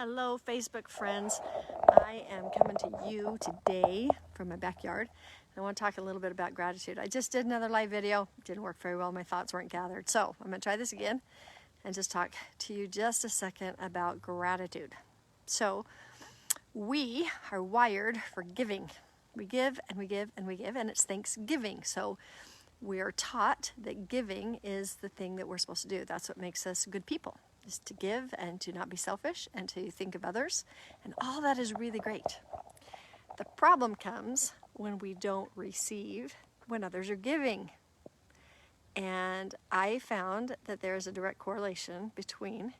Hello, Facebook friends. I am coming to you today from my backyard. I want to talk a little bit about gratitude. I just did another live video. It didn't work very well. My thoughts weren't gathered. So I'm going to try this again and just talk to you just a second about gratitude. So we are wired for giving. We give and we give and we give, and it's Thanksgiving. So we are taught that giving is the thing that we're supposed to do. That's what makes us good people, is to give and to not be selfish and to think of others. And all that is really great. The problem comes when we don't receive when others are giving. And I found that there is a direct correlation between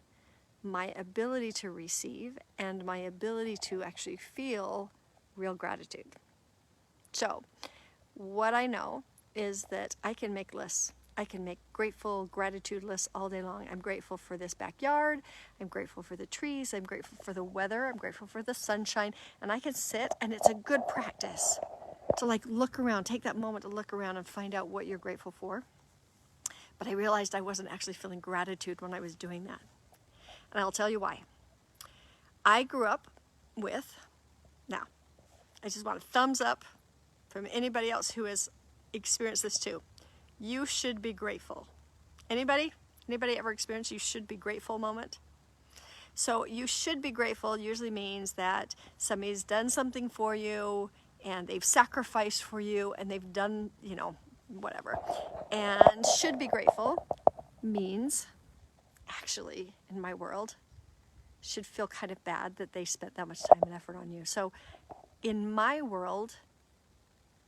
my ability to receive and my ability to actually feel real gratitude. So what I know is that I can make lists. I can make grateful gratitude lists all day long. I'm grateful for this backyard. I'm grateful for the trees. I'm grateful for the weather. I'm grateful for the sunshine. And I can sit, and it's a good practice to look around, take that moment to look around and find out what you're grateful for. But I realized I wasn't actually feeling gratitude when I was doing that. And I'll tell you why. I grew up with, now, I just want a thumbs up from anybody else who has experienced this too. You should be grateful. Anybody ever experienced you should be grateful moment? So you should be grateful usually means that somebody's done something for you and they've sacrificed for you and they've done, whatever. And should be grateful means, actually, in my world, should feel kind of bad that they spent that much time and effort on you. So in my world,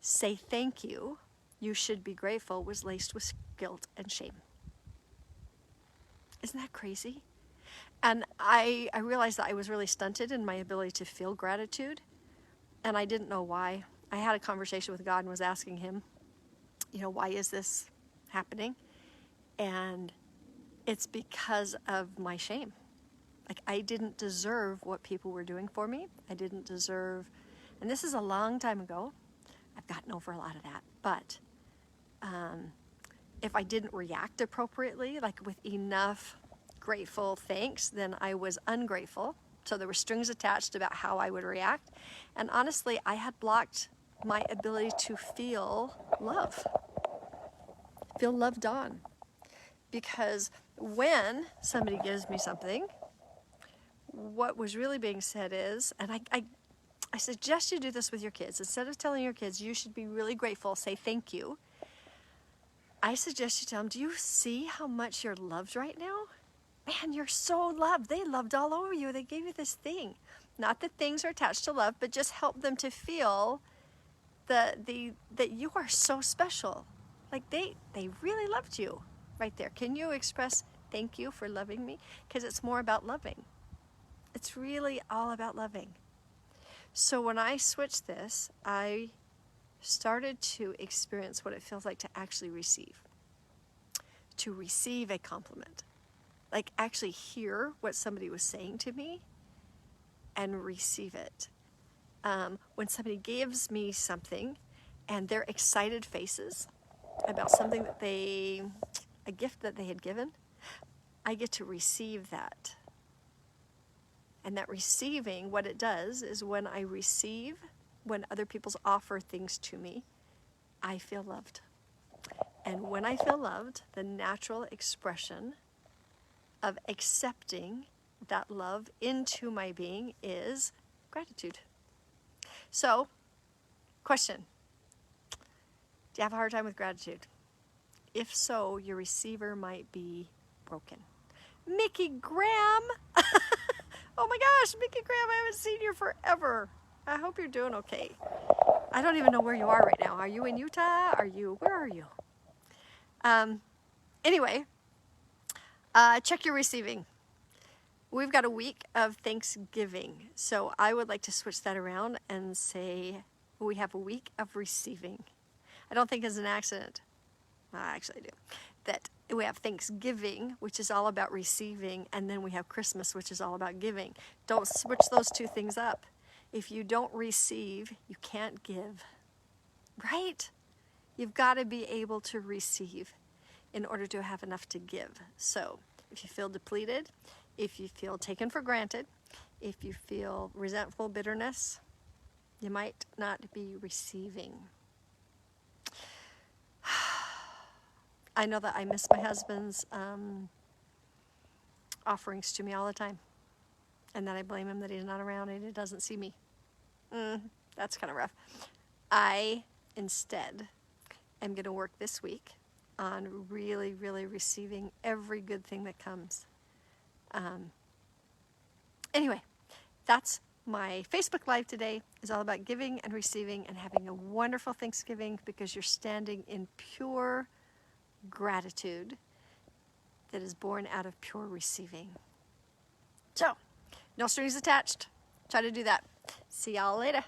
say thank you, you should be grateful, was laced with guilt and shame. Isn't that crazy? And I realized that I was really stunted in my ability to feel gratitude, and I didn't know why. I had a conversation with God and was asking him, why is this happening? And it's because of my shame. I didn't deserve what people were doing for me. I didn't deserve, and this is a long time ago. I've gotten over a lot of that, but if I didn't react appropriately, with enough grateful thanks, then I was ungrateful. So there were strings attached about how I would react. And honestly, I had blocked my ability to feel love, feel loved on. Because when somebody gives me something, what was really being said is, and I suggest you do this with your kids. Instead of telling your kids you should be really grateful, say thank you, I suggest you tell them, do you see how much you're loved right now? Man, you're so loved. They loved all over you. They gave you this thing. Not that things are attached to love, but just help them to feel that you are so special. They really loved you right there. Can you express thank you for loving me? Because it's more about loving. It's really all about loving. So when I switched this, I started to experience what it feels like to actually receive. To receive a compliment. Actually hear what somebody was saying to me and receive it. When somebody gives me something and their excited faces about something that a gift that they had given, I get to receive that. And that receiving, what it does is when I receive, when other people offer things to me, I feel loved. And when I feel loved, the natural expression of accepting that love into my being is gratitude. So, question. Do you have a hard time with gratitude? If so, your receiver might be broken. Mickey Graham! Oh my gosh, Mickey Graham, I haven't seen you forever. I hope you're doing okay. I don't even know where you are right now. Are you in Utah? Where are you? Anyway, check your receiving. We've got a week of Thanksgiving, so I would like to switch that around and say we have a week of receiving. I don't think it's an accident. I actually do. That we have Thanksgiving, which is all about receiving, and then we have Christmas, which is all about giving. Don't switch those two things up. If you don't receive, you can't give. Right? You've got to be able to receive in order to have enough to give. So if you feel depleted, if you feel taken for granted, if you feel resentful, bitterness, you might not be receiving. I know that I miss my husband's offerings to me all the time, and that I blame him that he's not around and he doesn't see me. That's kind of rough. I instead am going to work this week on really, really receiving every good thing that comes. Anyway, that's my Facebook Live today. Is all about giving and receiving and having a wonderful Thanksgiving, because you're standing in pure gratitude that is born out of pure receiving. So, no strings attached. Try to do that. See y'all later.